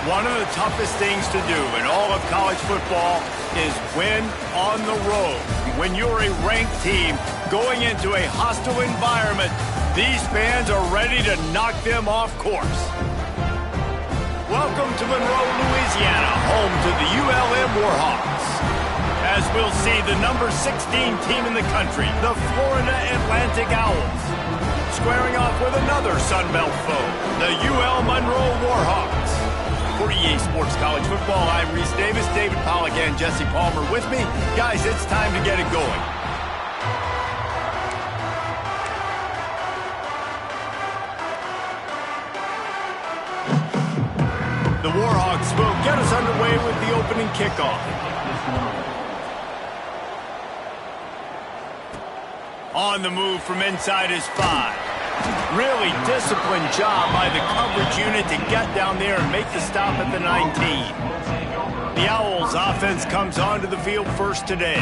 One of the toughest things to do in all of college football is win on the road. When you're a ranked team going into a hostile environment, these fans are ready to knock them off course. Welcome to Monroe, Louisiana, home to the ULM Warhawks. As we'll see the number 16 team in the country, the Florida Atlantic Owls, squaring off with another Sun Belt foe, the UL Monroe Warhawks. For EA Sports College Football, I'm Reese Davis, David Pollack, and Jesse Palmer with me. Guys, it's time to get it going. The Warhawks will get us underway with the opening kickoff. On the move from inside is 5. Really disciplined job by the coverage unit to get down there and make the stop at the 19. The Owls offense comes onto the field first today.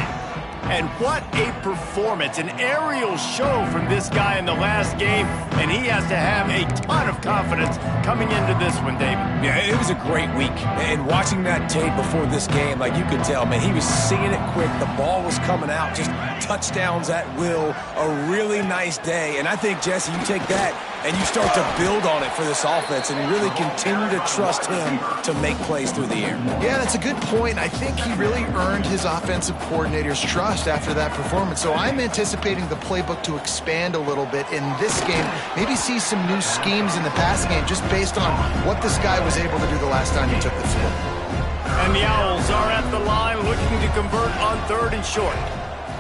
And what a performance, an aerial show from this guy in the last game, and he has to have a ton of confidence coming into this one, David. Yeah, it was a great week, and watching that tape before this game, like you could tell, man, he was seeing it quick, the ball was coming out, just touchdowns at will, a really nice day, and I think, Jesse, you take that and you start to build on it for this offense and really continue to trust him to make plays through the air. Yeah, that's a good point. I think he really earned his offensive coordinator's trust after that performance. So I'm anticipating the playbook to expand a little bit in this game. Maybe see some new schemes in the passing game just based on what this guy was able to do the last time he took the field. And the Owls are at the line looking to convert on 3rd and short.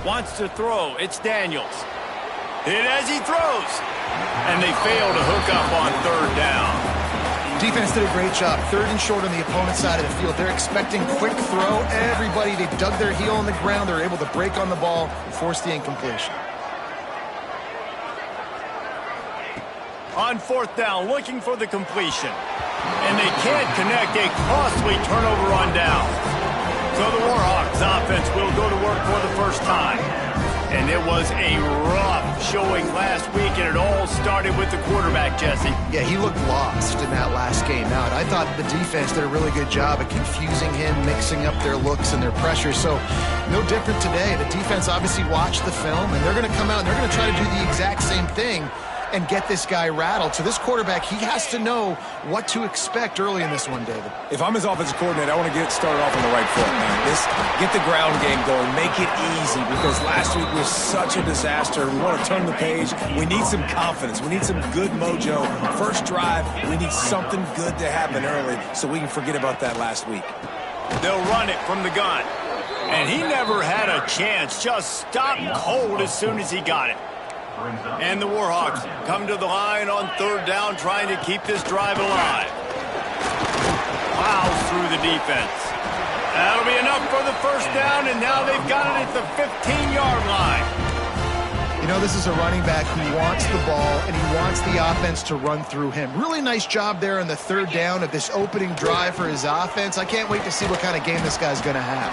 Wants to throw. It's Daniels. Hit as he throws. And they fail to hook up on 3rd down. Defense did a great job. 3rd and short on the opponent's side of the field. They're expecting quick throw. Everybody, they dug their heel on the ground. They're able to break on the ball and force the incompletion. On 4th down, looking for the completion. And they can't connect, a costly turnover on down. So the Warhawks offense will go to work for the first time. And it was a rough showing last week, and it all started with the quarterback, Jesse. Yeah, he looked lost in that last game out. I thought the defense did a really good job at confusing him, mixing up their looks and their pressure. So no different today. The defense obviously watched the film, and they're going to come out and they're going to try to do the exact same thing and get this guy rattled. So this quarterback, he has to know what to expect early in this one, David. If I'm his offensive coordinator, I want to get started off on the right foot, man. Get the ground game going. Make it easy, because last week was such a disaster. We want to turn the page. We need some confidence. We need some good mojo. First drive, we need something good to happen early so we can forget about that last week. They'll run it from the gun. And he never had a chance. Just stopped cold as soon as he got it. And the Warhawks come to the line on 3rd down, trying to keep this drive alive. Plows through the defense. That'll be enough for the first down, and now they've got it at the 15-yard line. You know, this is a running back who wants the ball, and he wants the offense to run through him. Really nice job there on the 3rd down of this opening drive for his offense. I can't wait to see what kind of game this guy's going to have.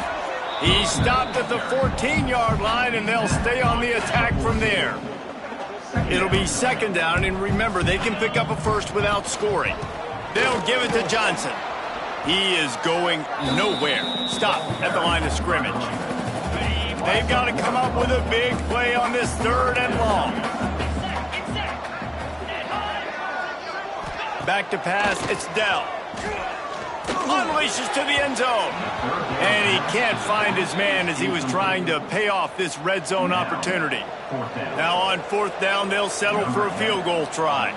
He stopped at the 14-yard line, and they'll stay on the attack from there. It'll be 2nd down, and remember, they can pick up a first without scoring. They'll give it to Johnson. He is going nowhere. Stop at the line of scrimmage. They've got to come up with a big play on this 3rd and long. Back to pass, it's Dell. Unleashes to the end zone. And he can't find his man as he was trying to pay off this red zone opportunity. Now on 4th down, they'll settle for a field goal try.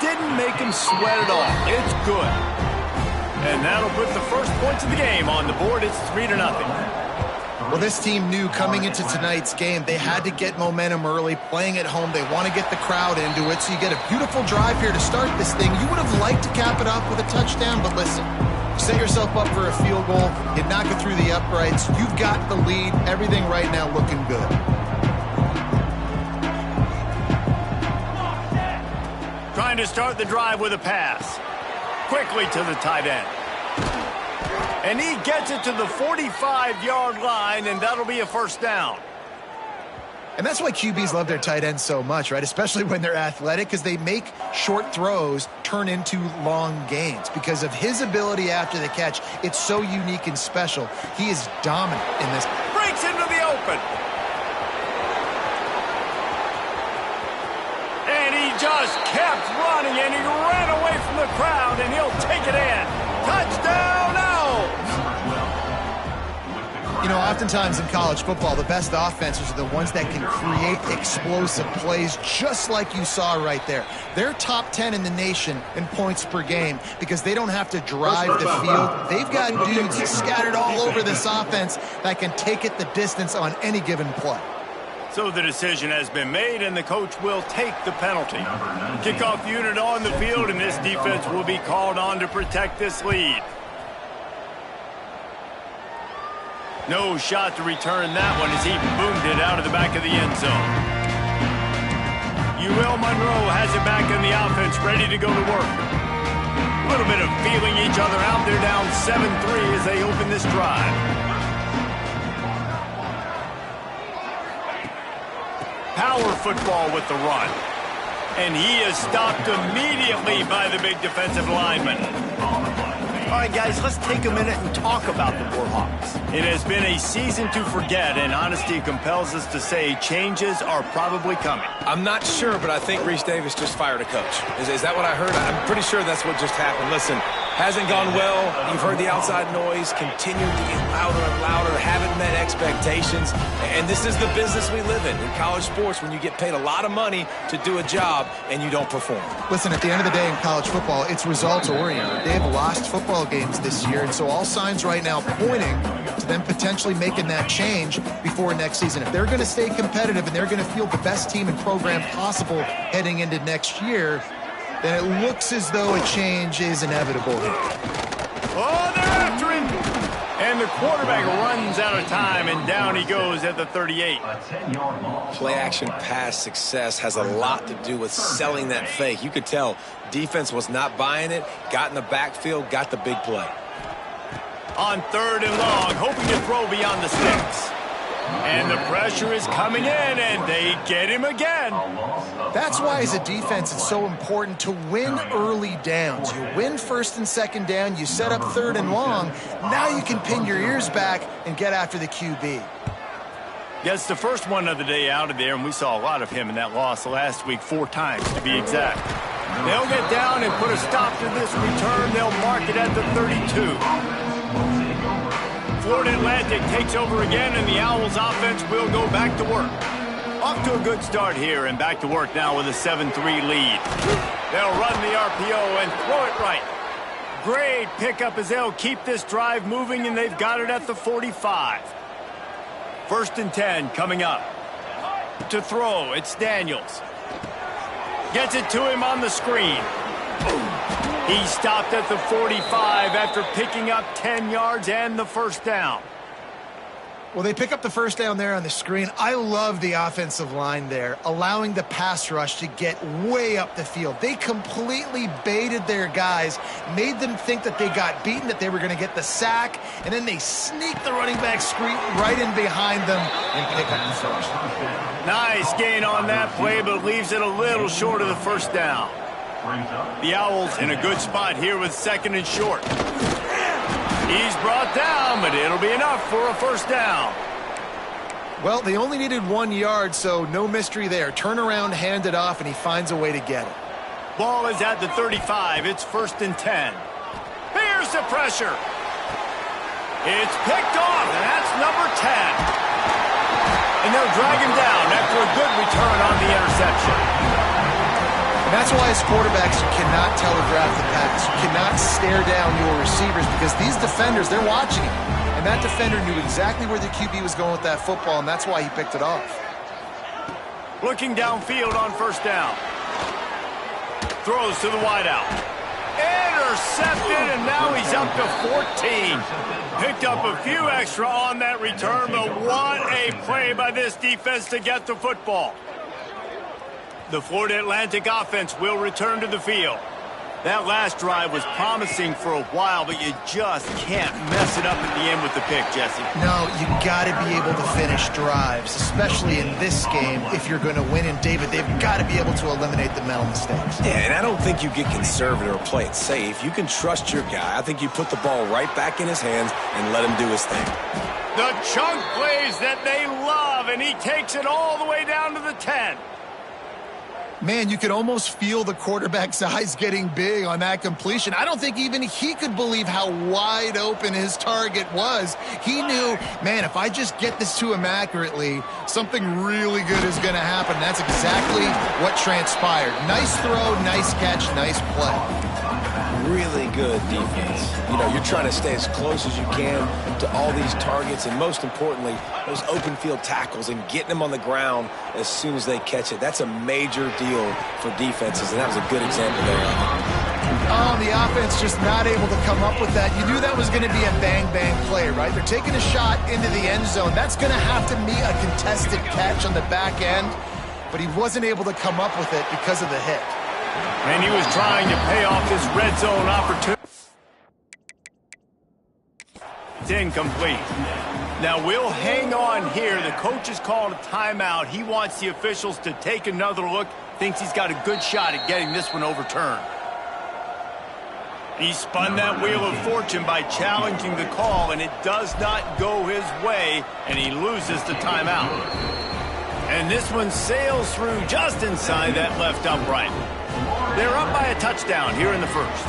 Didn't make him sweat it off. It's good. And that'll put the first points of the game on the board. It's 3-0. Well, this team knew coming into tonight's game they had to get momentum early, playing at home. They want to get the crowd into it, so you get a beautiful drive here to start this thing. You would have liked to cap it off with a touchdown, but listen, set yourself up for a field goal. You knock it through the uprights. You've got the lead. Everything right now looking good. Trying to start the drive with a pass. Quickly to the tight end. And he gets it to the 45-yard line, and that'll be a first down. And that's why QBs love their tight ends so much, right? Especially when they're athletic, because they make short throws turn into long gains. Because of his ability after the catch, it's so unique and special. He is dominant in this. Breaks into the open. And he just kept running, and he ran away from the crowd, and he'll take it in. Touchdown, Owls! You know, oftentimes in college football, the best offenses are the ones that can create explosive plays, just like you saw right there. They're top 10 in the nation in points per game because they don't have to drive the field. They've got dudes scattered all over this offense that can take it the distance on any given play. So the decision has been made, and the coach will take the penalty. Kickoff unit on the field, and this defense will be called on to protect this lead. No shot to return that one as he boomed it out of the back of the end zone. UL Monroe has it back in the offense, ready to go to work. A little bit of feeling each other out. They're down 7-3 as they open this drive. Power football with the run. And he is stopped immediately by the big defensive lineman. All right, guys, let's take a minute and talk about the Warhawks. It has been a season to forget, and honesty compels us to say changes are probably coming. I'm not sure, but I think Reese Davis just fired a coach. Is that what I heard? I'm pretty sure that's what just happened. Listen, hasn't gone well. You've heard the outside noise, continued to get louder and louder, haven't met expectations. And this is the business we live in college sports, when you get paid a lot of money to do a job and you don't perform. Listen, at the end of the day in college football, it's results-oriented. They have lost football games this year, and so all signs right now pointing to them potentially making that change before next season. If they're going to stay competitive and they're going to field the best team and program possible heading into next year, then it looks as though a change is inevitable here. Oh, they're after him! And the quarterback runs out of time, and down he goes at the 38. Play-action pass success has a lot to do with selling that fake. You could tell defense was not buying it, got in the backfield, got the big play. On 3rd and long, hoping to throw beyond the sticks. And the pressure is coming in, and they get him again. That's why, as a defense, it's so important to win early downs. You win 1st and 2nd down, you set up 3rd and long. Now you can pin your ears back and get after the QB. Gets the first one of the day out of there, and we saw a lot of him in that loss last week, 4 times to be exact. They'll get down and put a stop to this return. They'll mark it at the 32. Florida Atlantic takes over again, and the Owls offense will go back to work. Off to a good start here, and back to work now with a 7-3 lead. They'll run the RPO and throw it right. Great pickup as they'll keep this drive moving, and they've got it at the 45. 1st and 10 coming up. To throw, it's Daniels. Gets it to him on the screen. He stopped at the 45 after picking up 10 yards and the 1st down. Well, they pick up the 1st down there on the screen. I love the offensive line there, allowing the pass rush to get way up the field. They completely baited their guys, made them think that they got beaten, that they were going to get the sack, and then they sneak the running back screen right in behind them and pick up the 1st. Nice gain on that play, but leaves it a little short of the 1st down. The Owls in a good spot here with 2nd and short. He's brought down, but it'll be enough for a 1st down. Well, they only needed 1 yard, so no mystery there. Turn around, hand it off, and he finds a way to get it. Ball is at the 35. It's 1st and 10. Here's the pressure. It's picked off, and that's number 10. And they'll drag him down after a good return on the interception. And that's why, as quarterbacks, you cannot telegraph the pass. You cannot stare down your receivers because these defenders, they're watching it. And that defender knew exactly where the QB was going with that football, and that's why he picked it off. Looking downfield on 1st down. Throws to the wideout. Intercepted, and now he's up to 14. Picked up a few extra on that return, but what a play by this defense to get the football. The Florida Atlantic offense will return to the field. That last drive was promising for a while, but you just can't mess it up at the end with the pick, Jesse. No, you got to be able to finish drives, especially in this game if you're going to win. And, David, they've got to be able to eliminate the mental mistakes. Yeah, and I don't think you get conservative or play it safe. You can trust your guy. I think you put the ball right back in his hands and let him do his thing. The chunk plays that they love, and he takes it all the way down to the 10. Man, you could almost feel the quarterback's eyes getting big on that completion. I don't think even he could believe how wide open his target was. He knew, man, if I just get this to him accurately, something really good is going to happen. That's exactly what transpired. Nice throw, nice catch, nice play. Really good defense. You know, you're trying to stay as close as you can to all these targets, and most importantly, those open field tackles and getting them on the ground as soon as they catch it. That's a major deal for defenses, and that was a good example there. Oh, the offense just not able to come up with that. You knew that was going to be a bang-bang play, right? They're taking a shot into the end zone. That's going to have to be a contested catch on the back end, but he wasn't able to come up with it because of the hit. And he was trying to pay off this red zone opportunity. It's incomplete. Now we'll hang on here. The coach has called a timeout. He wants the officials to take another look. Thinks he's got a good shot at getting this one overturned. He spun that wheel of fortune by challenging the call, and it does not go his way, and he loses the timeout. And this one sails through just inside that left upright. They're up by a touchdown here in the first.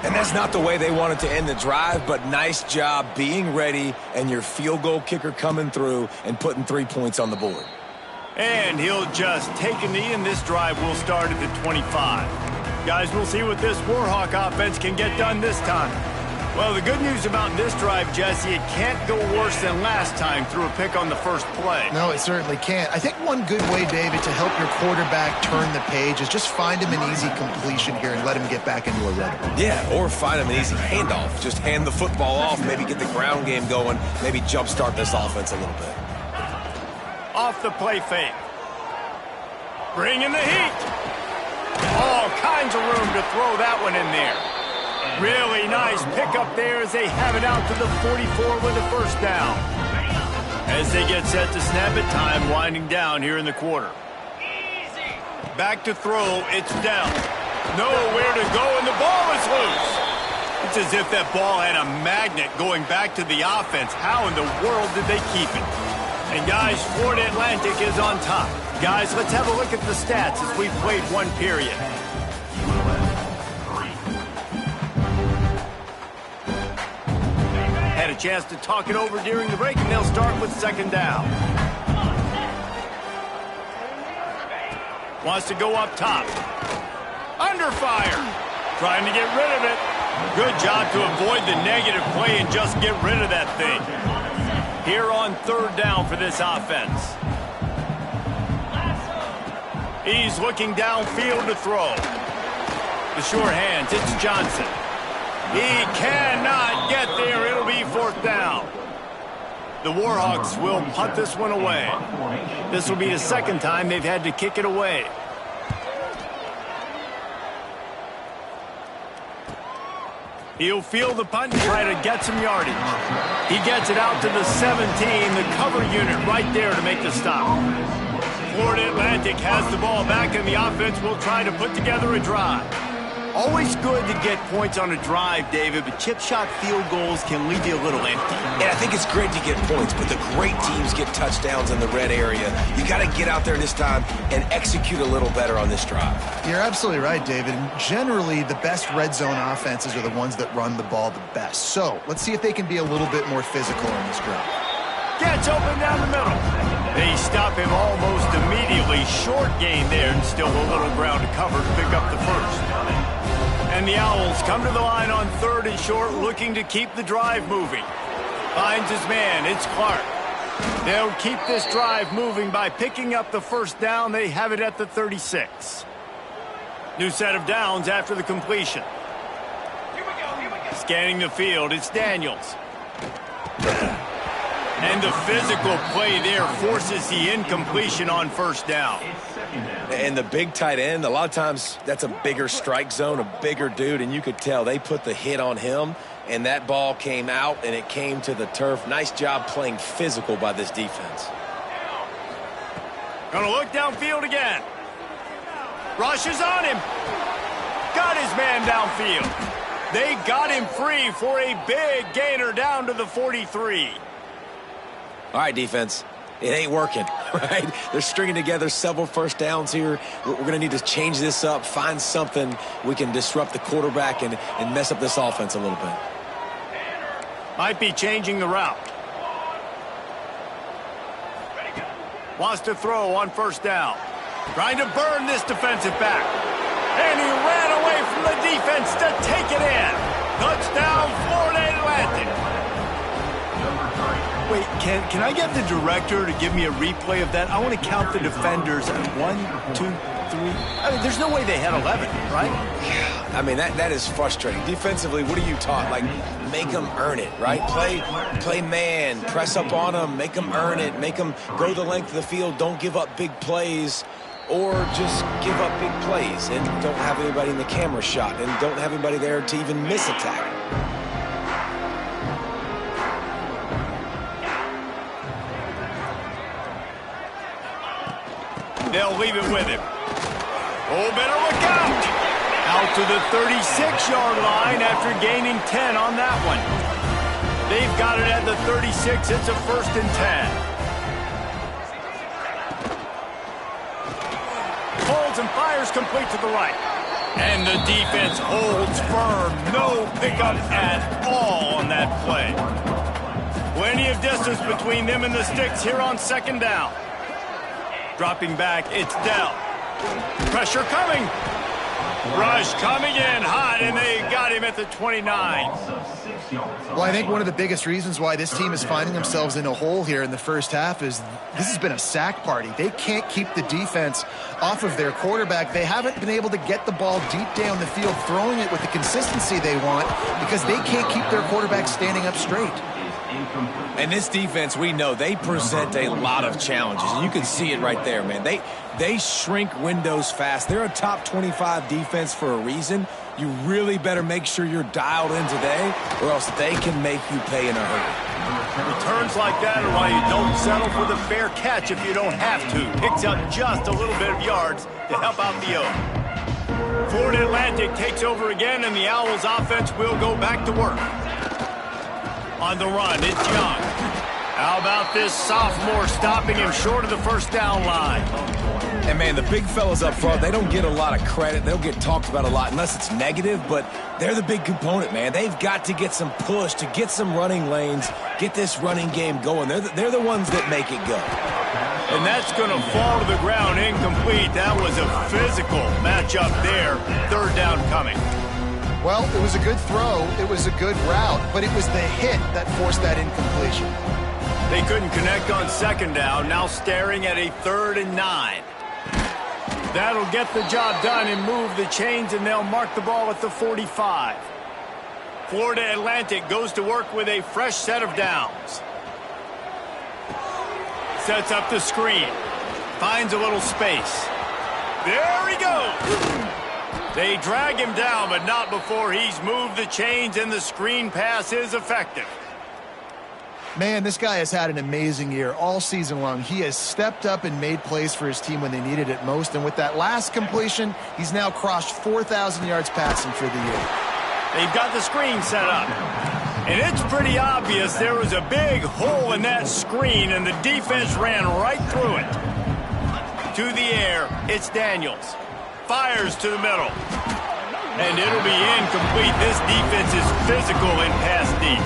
And that's not the way they wanted to end the drive, but nice job being ready and your field goal kicker coming through and putting 3 points on the board. And he'll just take a knee, and this drive will start at the 25. Guys, we'll see what this Warhawk offense can get done this time. Well, the good news about this drive, Jesse, it can't go worse than last time through a pick on the first play. No, it certainly can't. I think one good way, David, to help your quarterback turn the page is just find him an easy completion here and let him get back into a rhythm. Yeah, or find him an easy handoff. Just hand the football off, maybe get the ground game going, maybe jumpstart this offense a little bit. Off the play fake. Bring in the heat. All kinds of room to throw that one in there. Really nice pickup there as they have it out to the 44 with a first down. As they get set to snap it, time winding down here in the quarter. Back to throw, it's down. Nowhere to go, and the ball is loose. It's as if that ball had a magnet going back to the offense. How in the world did they keep it? And guys, Florida Atlantic is on top. Guys, let's have a look at the stats as we've played one period. Had a chance to talk it over during the break, and they'll start with second down. Wants to go up top. Under fire. Trying to get rid of it. Good job to avoid the negative play and just get rid of that thing. Here on third down for this offense. He's looking downfield to throw. The short hands, it's Johnson. He cannot get there. It'll be fourth down. The Warhawks will punt this one away. This will be the second time they've had to kick it away. He'll field the punt and try to get some yardage. He gets it out to the 17, the cover unit right there to make the stop. Florida Atlantic has the ball back, and the offense will try to put together a drive. Always good to get points on a drive, David, but chip shot field goals can leave you a little empty. Yeah, I think it's great to get points, but the great teams get touchdowns in the red area. You got to get out there this time and execute a little better on this drive. You're absolutely right, David. And generally, the best red zone offenses are the ones that run the ball the best. So let's see if they can be a little bit more physical in this drive. Gets open down the middle. They stop him almost immediately. Short gain there, and still a little ground to cover to pick up the first. And the Owls come to the line on third and short, looking to keep the drive moving. Finds his man, it's Clark. They'll keep this drive moving by picking up the first down. They have it at the 36. New set of downs after the completion. Scanning the field, it's Daniels. And the physical play there forces the incompletion on first down. And the big tight end, a lot of times that's a bigger strike zone, a bigger dude, and you could tell they put the hit on him, and that ball came out, and it came to the turf. Nice job playing physical by this defense. Gonna look downfield again. Rushes on him. Got his man downfield. They got him free for a big gainer down to the 43. All right, defense. It ain't working, right? They're stringing together several first downs here. We're going to need to change this up, find something we can disrupt the quarterback and mess up this offense a little bit. Might be changing the route. Wants to throw on first down. Trying to burn this defensive back. And he ran away from the defense to take it in. Touchdown, Florida Atlantic. Wait, can I get the director to give me a replay of that? I want to count the defenders at 1, 2, 3. I mean, there's no way they had 11, right? I mean, that is frustrating. Defensively, what are you taught? Like, make them earn it, right? Play man, press up on them, make them earn it, make them go the length of the field, don't give up big plays, or just give up big plays and don't have anybody in the camera shot and don't have anybody there to even miss a tackle. They'll leave it with him. Oh, better look out. Out to the 36-yard line after gaining 10 on that one. They've got it at the 36. It's a 1st and 10. Holds and fires complete to the right. And the defense holds firm. No pickup at all on that play. Plenty of distance between them and the sticks here on 2nd down. Dropping back, it's Dell. Pressure coming. Rush coming in hot, and they got him at the 29. Well, I think one of the biggest reasons why this team is finding themselves in a hole here in the first half is this has been a sack party. They can't keep the defense off of their quarterback. They haven't been able to get the ball deep down the field, throwing it with the consistency they want because they can't keep their quarterback standing up straight. And this defense, we know, they present a lot of challenges. You can see it right there, man. They shrink windows fast. They're a top 25 defense for a reason. You really better make sure you're dialed in today, or else they can make you pay in a hurry. Returns like that are why you don't settle for the fair catch if you don't have to. Picks up just a little bit of yards to help out the O. Florida Atlantic takes over again, and the Owls offense will go back to work. On the run, it's Young. How about this sophomore stopping him short of the 1st down line? And, man, the big fellas up front, they don't get a lot of credit. They don't get talked about a lot unless it's negative, but they're the big component, man. They've got to get some push, to get some running lanes, get this running game going. They're the ones that make it go. And that's going to fall to the ground incomplete. That was a physical matchup there. 3rd down coming. Well, it was a good throw, it was a good route, but it was the hit that forced that incompletion. They couldn't connect on 2nd down, now staring at a 3rd and 9. That'll get the job done and move the chains, and they'll mark the ball at the 45. Florida Atlantic goes to work with a fresh set of downs. Sets up the screen. Finds a little space. There he goes. They drag him down, but not before he's moved the chains, and the screen pass is effective. Man, this guy has had an amazing year all season long. He has stepped up and made plays for his team when they needed it most, and with that last completion, he's now crossed 4,000 yards passing for the year. They've got the screen set up, and it's pretty obvious there was a big hole in that screen, and the defense ran right through it. To the air, it's Daniels. Fires to the middle. And it'll be incomplete. This defense is physical in pass deep.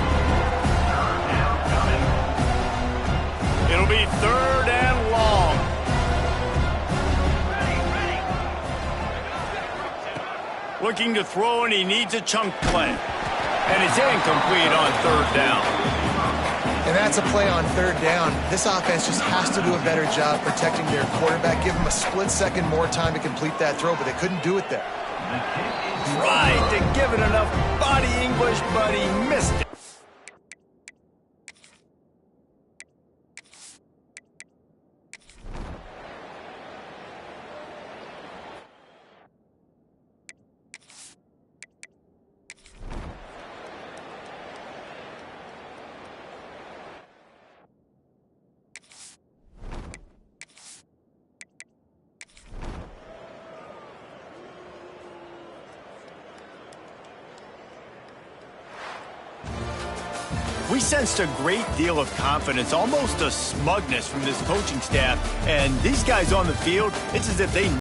It'll be 3rd and long. Looking to throw, and he needs a chunk play. And it's incomplete on 3rd down. And that's a play on 3rd down. This offense just has to do a better job protecting their quarterback. Give them a split second more time to complete that throw, but they couldn't do it there. Tried to give it enough body English, but he missed it. We sensed a great deal of confidence, almost a smugness from this coaching staff. And these guys on the field, it's as if they